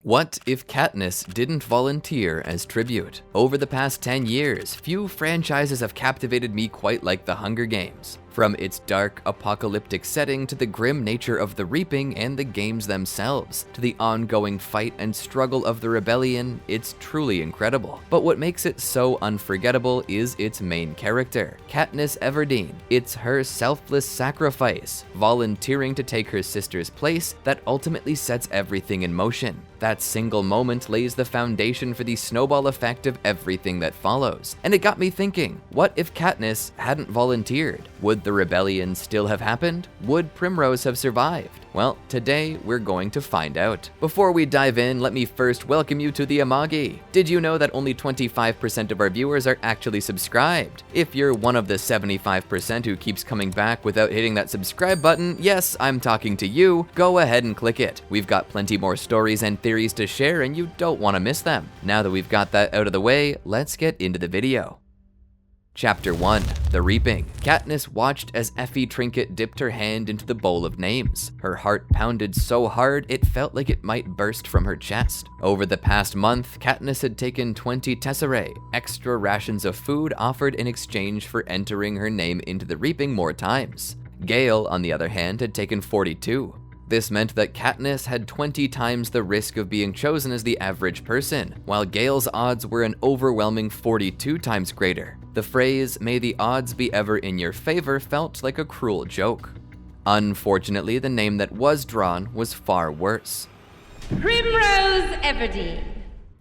What if Katniss didn't volunteer as tribute? Over the past 10 years, few franchises have captivated me quite like The Hunger Games. From its dark, apocalyptic setting to the grim nature of the Reaping and the games themselves, to the ongoing fight and struggle of the rebellion, it's truly incredible. But what makes it so unforgettable is its main character, Katniss Everdeen. It's her selfless sacrifice, volunteering to take her sister's place, that ultimately sets everything in motion. That single moment lays the foundation for the snowball effect of everything that follows. And it got me thinking, what if Katniss hadn't volunteered? Would the rebellion still have happened? Would Primrose have survived? Well, today we're going to find out. Before we dive in, let me first welcome you to the Amagi. Did you know that only 25% of our viewers are actually subscribed? If you're one of the 75% who keeps coming back without hitting that subscribe button, yes, I'm talking to you, go ahead and click it. We've got plenty more stories and theories to share and you don't want to miss them. Now that we've got that out of the way, let's get into the video. Chapter 1. The Reaping. Katniss watched as Effie Trinket dipped her hand into the bowl of names. Her heart pounded so hard it felt like it might burst from her chest. Over the past month, Katniss had taken 20 tesserae, extra rations of food offered in exchange for entering her name into the Reaping more times. Gale, on the other hand, had taken 42. This meant that Katniss had 20 times the risk of being chosen as the average person, while Gale's odds were an overwhelming 42 times greater. The phrase, "may the odds be ever in your favor," felt like a cruel joke. Unfortunately, the name that was drawn was far worse. Primrose Everdeen.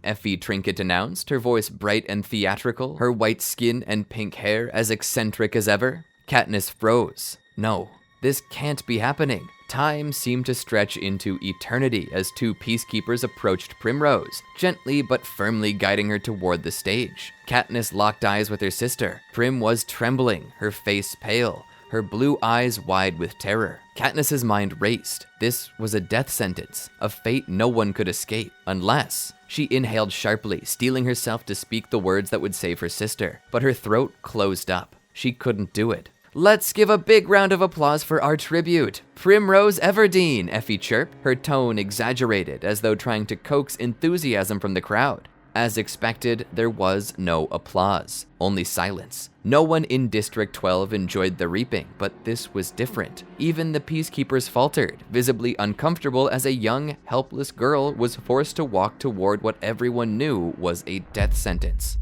Effie Trinket announced, her voice bright and theatrical, her white skin and pink hair as eccentric as ever. Katniss froze. No, this can't be happening. Time seemed to stretch into eternity as two peacekeepers approached Primrose, gently but firmly guiding her toward the stage. Katniss locked eyes with her sister. Prim was trembling, her face pale, her blue eyes wide with terror. Katniss's mind raced. This was a death sentence, a fate no one could escape, unless... She inhaled sharply, steeling herself to speak the words that would save her sister, but her throat closed up. She couldn't do it. "Let's give a big round of applause for our tribute, Primrose Everdeen," Effie chirped, her tone exaggerated as though trying to coax enthusiasm from the crowd. As expected, there was no applause, only silence. No one in District 12 enjoyed the Reaping, but this was different. Even the peacekeepers faltered, visibly uncomfortable as a young, helpless girl was forced to walk toward what everyone knew was a death sentence.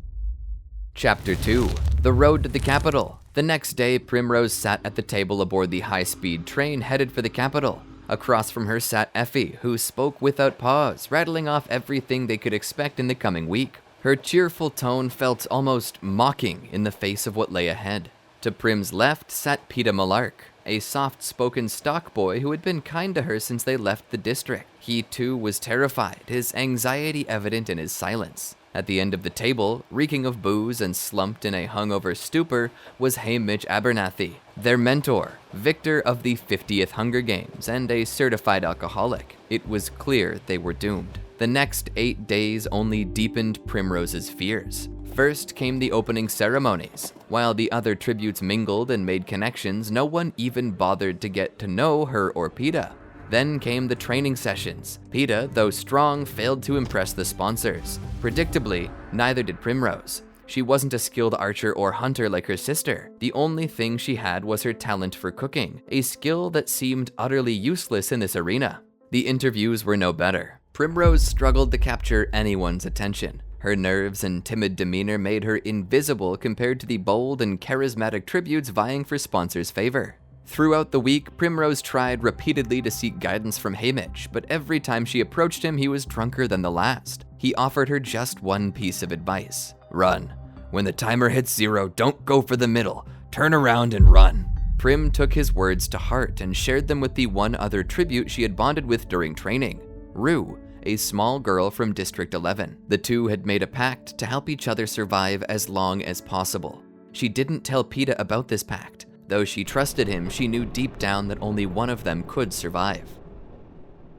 Chapter 2. The Road to the Capital. The next day, Primrose sat at the table aboard the high-speed train headed for the capital. Across from her sat Effie, who spoke without pause, rattling off everything they could expect in the coming week. Her cheerful tone felt almost mocking in the face of what lay ahead. To Prim's left sat Peeta Mellark, a soft-spoken stock boy who had been kind to her since they left the district. He too was terrified, his anxiety evident in his silence. At the end of the table, reeking of booze and slumped in a hungover stupor, was Haymitch Abernathy, their mentor, victor of the 50th Hunger Games, and a certified alcoholic. It was clear they were doomed. The next 8 days only deepened Primrose's fears. First came the opening ceremonies. While the other tributes mingled and made connections, no one even bothered to get to know her or Peeta. Then came the training sessions. Peeta, though strong, failed to impress the sponsors. Predictably, neither did Primrose. She wasn't a skilled archer or hunter like her sister. The only thing she had was her talent for cooking, a skill that seemed utterly useless in this arena. The interviews were no better. Primrose struggled to capture anyone's attention. Her nerves and timid demeanor made her invisible compared to the bold and charismatic tributes vying for sponsors' favor. Throughout the week, Primrose tried repeatedly to seek guidance from Haymitch, but every time she approached him, he was drunker than the last. He offered her just one piece of advice. Run. When the timer hits 0, don't go for the middle. Turn around and run. Prim took his words to heart and shared them with the one other tribute she had bonded with during training, Rue, a small girl from District 11. The two had made a pact to help each other survive as long as possible. She didn't tell Peeta about this pact. Though she trusted him, she knew deep down that only one of them could survive.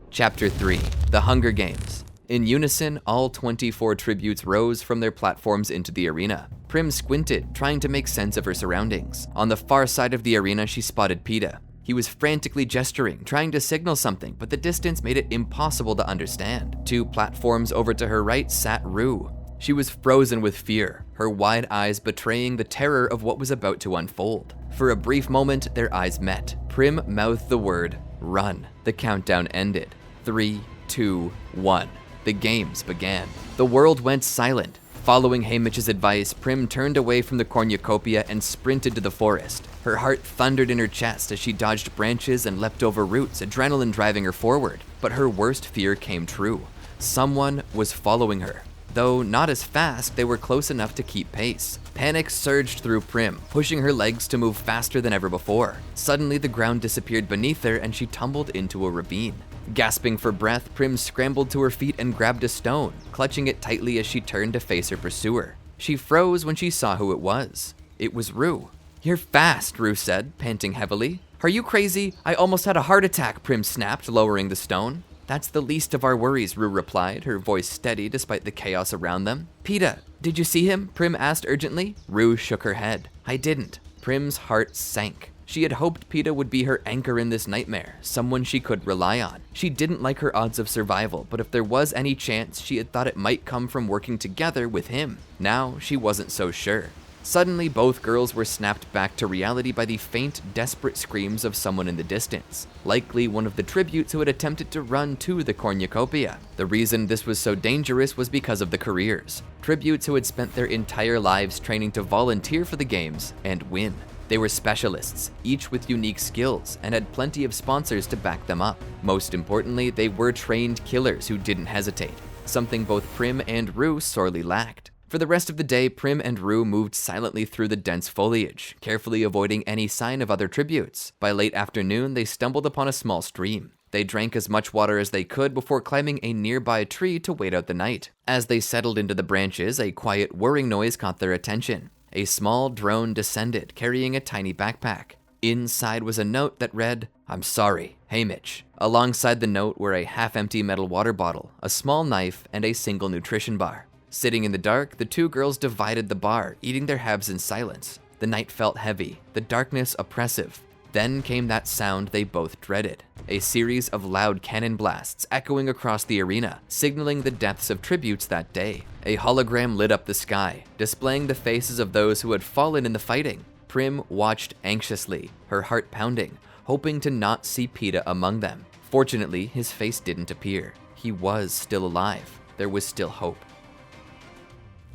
Chapter 3. The Hunger Games. In unison, all 24 tributes rose from their platforms into the arena. Prim squinted, trying to make sense of her surroundings. On the far side of the arena, she spotted Peeta. He was frantically gesturing, trying to signal something, but the distance made it impossible to understand. 2 platforms over to her right sat Rue. She was frozen with fear, her wide eyes betraying the terror of what was about to unfold. For a brief moment, their eyes met. Prim mouthed the word, "Run." The countdown ended. 3, 2, 1. The games began. The world went silent. Following Haymitch's advice, Prim turned away from the cornucopia and sprinted to the forest. Her heart thundered in her chest as she dodged branches and leapt over roots, adrenaline driving her forward. But her worst fear came true. Someone was following her. Though not as fast, they were close enough to keep pace. Panic surged through Prim, pushing her legs to move faster than ever before. Suddenly, the ground disappeared beneath her and she tumbled into a ravine. Gasping for breath, Prim scrambled to her feet and grabbed a stone, clutching it tightly as she turned to face her pursuer. She froze when she saw who it was. It was Rue. "You're fast," Rue said, panting heavily. "Are you crazy? I almost had a heart attack," Prim snapped, lowering the stone. "That's the least of our worries," Rue replied, her voice steady despite the chaos around them. "Peeta, did you see him?" Prim asked urgently. Rue shook her head. "I didn't." Prim's heart sank. She had hoped Peeta would be her anchor in this nightmare, someone she could rely on. She didn't like her odds of survival, but if there was any chance, she had thought it might come from working together with him. Now, she wasn't so sure. Suddenly, both girls were snapped back to reality by the faint, desperate screams of someone in the distance, likely one of the tributes who had attempted to run to the cornucopia. The reason this was so dangerous was because of the careers. Tributes who had spent their entire lives training to volunteer for the games and win. They were specialists, each with unique skills, and had plenty of sponsors to back them up. Most importantly, they were trained killers who didn't hesitate, something both Prim and Rue sorely lacked. For the rest of the day, Prim and Rue moved silently through the dense foliage, carefully avoiding any sign of other tributes. By late afternoon, they stumbled upon a small stream. They drank as much water as they could before climbing a nearby tree to wait out the night. As they settled into the branches, a quiet whirring noise caught their attention. A small drone descended, carrying a tiny backpack. Inside was a note that read, "I'm sorry, Haymitch." Alongside the note were a half-empty metal water bottle, a small knife, and a single nutrition bar. Sitting in the dark, the 2 girls divided the bar, eating their halves in silence. The night felt heavy, the darkness oppressive. Then came that sound they both dreaded, a series of loud cannon blasts echoing across the arena, signaling the deaths of tributes that day. A hologram lit up the sky, displaying the faces of those who had fallen in the fighting. Prim watched anxiously, her heart pounding, hoping to not see Peeta among them. Fortunately, his face didn't appear. He was still alive. There was still hope.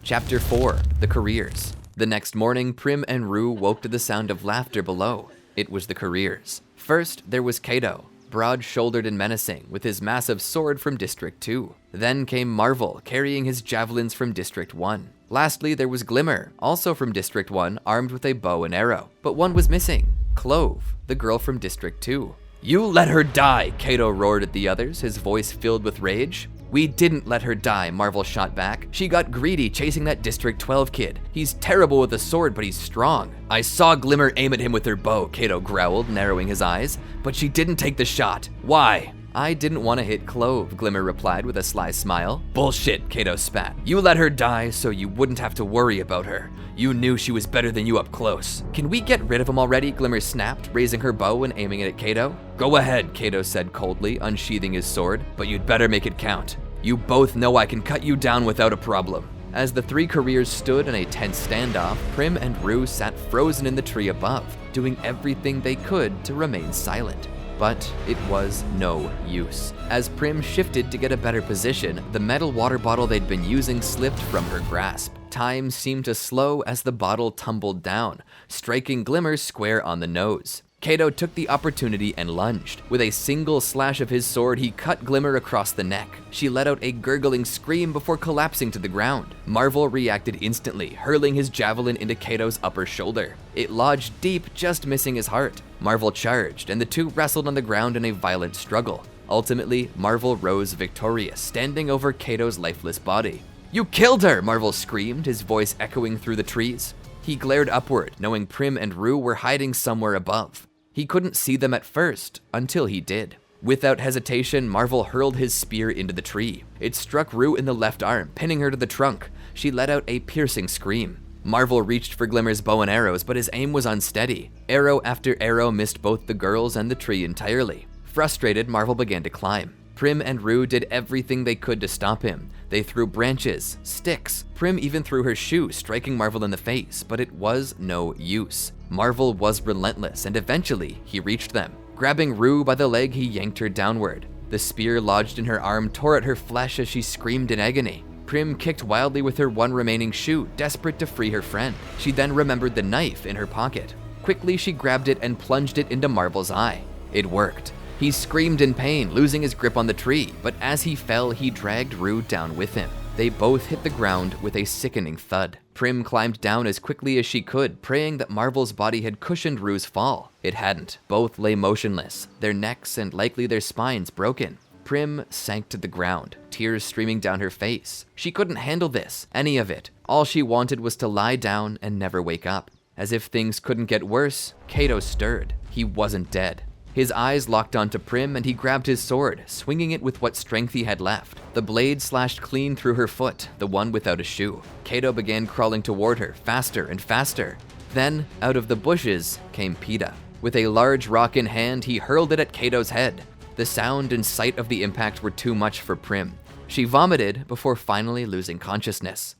Chapter 4, The Careers. The next morning, Prim and Rue woke to the sound of laughter below. It was the Careers. First, there was Kato, broad-shouldered and menacing, with his massive sword from District 2. Then came Marvel, carrying his javelins from District 1. Lastly, there was Glimmer, also from District 1, armed with a bow and arrow. But one was missing, Clove, the girl from District 2. "You let her die!" Kato roared at the others, his voice filled with rage. "We didn't let her die," Marvel shot back. "She got greedy chasing that District 12 kid. He's terrible with a sword, but he's strong." "I saw Glimmer aim at him with her bow," Kato growled, narrowing his eyes. "But she didn't take the shot. Why?" "I didn't want to hit Clove," Glimmer replied with a sly smile. "Bullshit," Kato spat. "You let her die so you wouldn't have to worry about her. You knew she was better than you up close." "Can we get rid of him already?" Glimmer snapped, raising her bow and aiming it at Kato. "Go ahead," Kato said coldly, unsheathing his sword, "but you'd better make it count. You both know I can cut you down without a problem." As the 3 careers stood in a tense standoff, Prim and Rue sat frozen in the tree above, doing everything they could to remain silent. But it was no use. As Prim shifted to get a better position, the metal water bottle they'd been using slipped from her grasp. Time seemed to slow as the bottle tumbled down, striking Glimmer square on the nose. Kato took the opportunity and lunged. With a single slash of his sword, he cut Glimmer across the neck. She let out a gurgling scream before collapsing to the ground. Marvel reacted instantly, hurling his javelin into Kato's upper shoulder. It lodged deep, just missing his heart. Marvel charged, and the 2 wrestled on the ground in a violent struggle. Ultimately, Marvel rose victorious, standing over Kato's lifeless body. "You killed her!" Marvel screamed, his voice echoing through the trees. He glared upward, knowing Prim and Rue were hiding somewhere above. He couldn't see them at first, until he did. Without hesitation, Marvel hurled his spear into the tree. It struck Rue in the left arm, pinning her to the trunk. She let out a piercing scream. Marvel reached for Glimmer's bow and arrows, but his aim was unsteady. Arrow after arrow missed both the girls and the tree entirely. Frustrated, Marvel began to climb. Prim and Rue did everything they could to stop him. They threw branches, sticks. Prim even threw her shoe, striking Marvel in the face, but it was no use. Marvel was relentless, and eventually he reached them. Grabbing Rue by the leg, he yanked her downward. The spear lodged in her arm tore at her flesh as she screamed in agony. Prim kicked wildly with her one remaining shoe, desperate to free her friend. She then remembered the knife in her pocket. Quickly, she grabbed it and plunged it into Marvel's eye. It worked. He screamed in pain, losing his grip on the tree, but as he fell, he dragged Rue down with him. They both hit the ground with a sickening thud. Prim climbed down as quickly as she could, praying that Marvel's body had cushioned Rue's fall. It hadn't. Both lay motionless, their necks and likely their spines broken. Prim sank to the ground, tears streaming down her face. She couldn't handle this, any of it. All she wanted was to lie down and never wake up. As if things couldn't get worse, Kato stirred. He wasn't dead. His eyes locked onto Prim and he grabbed his sword, swinging it with what strength he had left. The blade slashed clean through her foot, the one without a shoe. Kato began crawling toward her, faster and faster. Then, out of the bushes, came Peeta. With a large rock in hand, he hurled it at Kato's head. The sound and sight of the impact were too much for Prim. She vomited before finally losing consciousness.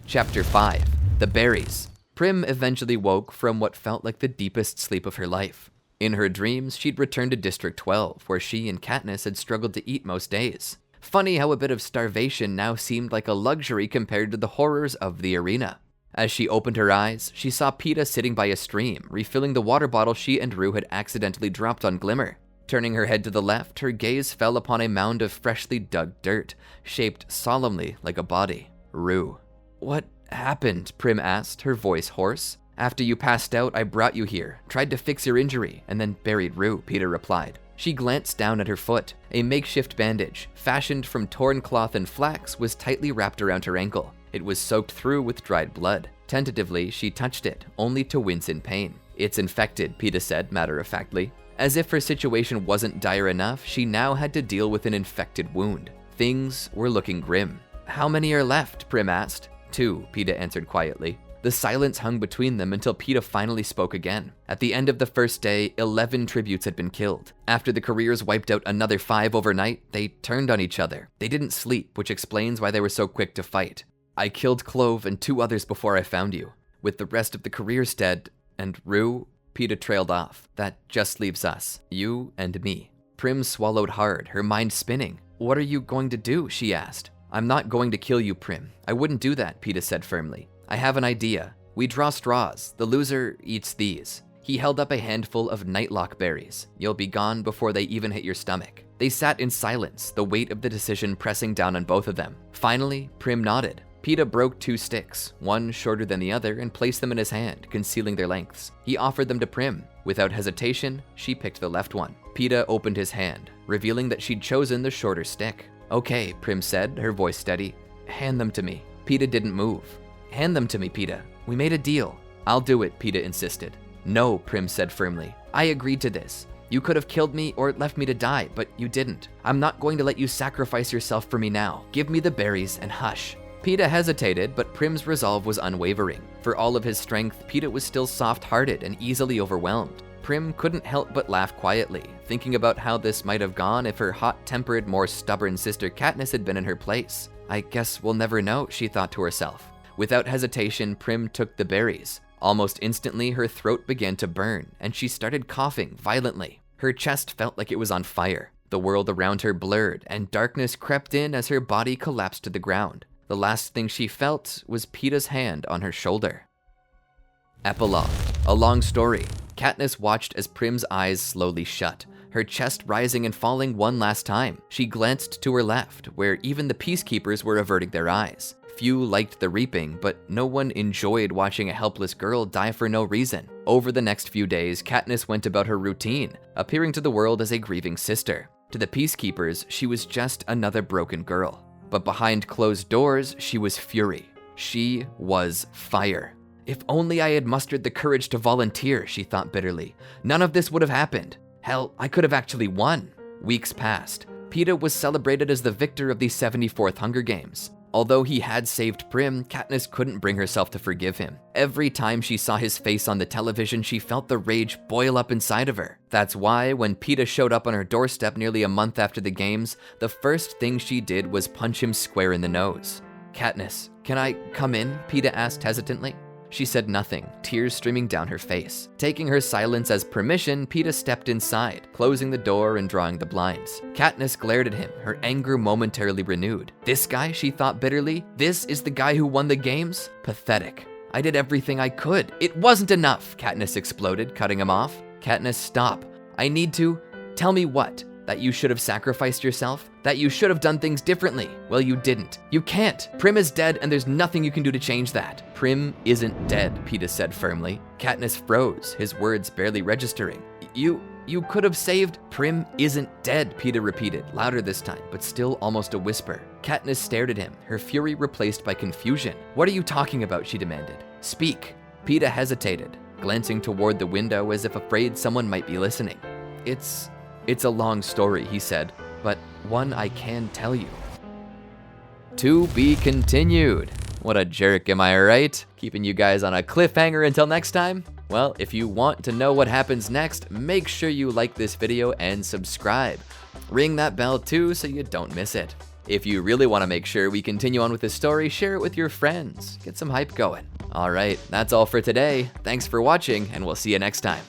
Chapter 5. The Berries. Prim eventually woke from what felt like the deepest sleep of her life. In her dreams, she'd returned to District 12, where she and Katniss had struggled to eat most days. Funny how a bit of starvation now seemed like a luxury compared to the horrors of the arena. As she opened her eyes, she saw Peeta sitting by a stream, refilling the water bottle she and Rue had accidentally dropped on Glimmer. Turning her head to the left, her gaze fell upon a mound of freshly dug dirt, shaped solemnly like a body. Rue. "What happened?" Prim asked, her voice hoarse. "After you passed out, I brought you here, tried to fix your injury, and then buried Rue," Peeta replied. She glanced down at her foot. A makeshift bandage, fashioned from torn cloth and flax, was tightly wrapped around her ankle. It was soaked through with dried blood. Tentatively, she touched it, only to wince in pain. "It's infected," Peeta said matter-of-factly. As if her situation wasn't dire enough, she now had to deal with an infected wound. Things were looking grim. "How many are left?" Prim asked. "2," Peeta answered quietly. The silence hung between them until Peeta finally spoke again. At the end of the first day, 11 tributes had been killed. After the careers wiped out another 5 overnight, they turned on each other. They didn't sleep, which explains why they were so quick to fight. "I killed Clove and 2 others before I found you. With the rest of the careers dead, and Rue," Peeta trailed off. "That just leaves us, you and me." Prim swallowed hard, her mind spinning. "What are you going to do?" she asked. "I'm not going to kill you, Prim. I wouldn't do that," Peeta said firmly. "I have an idea. We draw straws. The loser eats these." He held up a handful of nightlock berries. "You'll be gone before they even hit your stomach." They sat in silence, the weight of the decision pressing down on both of them. Finally, Prim nodded. Peeta broke 2 sticks, one shorter than the other, and placed them in his hand, concealing their lengths. He offered them to Prim. Without hesitation, she picked the left one. Peeta opened his hand, revealing that she'd chosen the shorter stick. "Okay," Prim said, her voice steady. "Hand them to me." Peeta didn't move. "Hand them to me, Peeta. We made a deal." "I'll do it," Peeta insisted. "No," Prim said firmly. "I agreed to this. You could have killed me or left me to die, but you didn't. I'm not going to let you sacrifice yourself for me now. Give me the berries and hush." Peeta hesitated, but Prim's resolve was unwavering. For all of his strength, Peeta was still soft-hearted and easily overwhelmed. Prim couldn't help but laugh quietly, thinking about how this might have gone if her hot-tempered, more stubborn sister Katniss had been in her place. "I guess we'll never know," she thought to herself. Without hesitation, Prim took the berries. Almost instantly, her throat began to burn, and she started coughing violently. Her chest felt like it was on fire. The world around her blurred, and darkness crept in as her body collapsed to the ground. The last thing she felt was Peeta's hand on her shoulder. Epilogue. A long story. Katniss watched as Prim's eyes slowly shut, her chest rising and falling one last time. She glanced to her left, where even the peacekeepers were averting their eyes. Few liked the reaping, but no one enjoyed watching a helpless girl die for no reason. Over the next few days, Katniss went about her routine, appearing to the world as a grieving sister. To the peacekeepers, she was just another broken girl. But behind closed doors, she was fury. She was fire. "If only I had mustered the courage to volunteer," she thought bitterly. "None of this would have happened. Hell, I could have actually won." Weeks passed. Peeta was celebrated as the victor of the 74th Hunger Games. Although he had saved Prim, Katniss couldn't bring herself to forgive him. Every time she saw his face on the television, she felt the rage boil up inside of her. That's why, when Peeta showed up on her doorstep nearly a month after the games, the first thing she did was punch him square in the nose. "Katniss, can I come in?" Peeta asked hesitantly. She said nothing, tears streaming down her face. Taking her silence as permission, Peeta stepped inside, closing the door and drawing the blinds. Katniss glared at him, her anger momentarily renewed. This guy, she thought bitterly, this is the guy who won the games? Pathetic. I did everything I could. It wasn't enough, Katniss exploded, cutting him off. Katniss, stop. I need to. Tell me what? That you should have sacrificed yourself? That you should have done things differently? Well, you didn't. You can't. Prim is dead, and there's nothing you can do to change that. Prim isn't dead, Peeta said firmly. Katniss froze, his words barely registering. You could have saved. Prim isn't dead, Peeta repeated, louder this time, but still almost a whisper. Katniss stared at him, her fury replaced by confusion. What are you talking about, she demanded. Speak. Peeta hesitated, glancing toward the window as if afraid someone might be listening. It's a long story, he said, but one I can tell you. To be continued. What a jerk, am I right? Keeping you guys on a cliffhanger until next time? Well, if you want to know what happens next, make sure you like this video and subscribe. Ring that bell too so you don't miss it. If you really want to make sure we continue on with this story, share it with your friends. Get some hype going. All right, that's all for today. Thanks for watching, and we'll see you next time.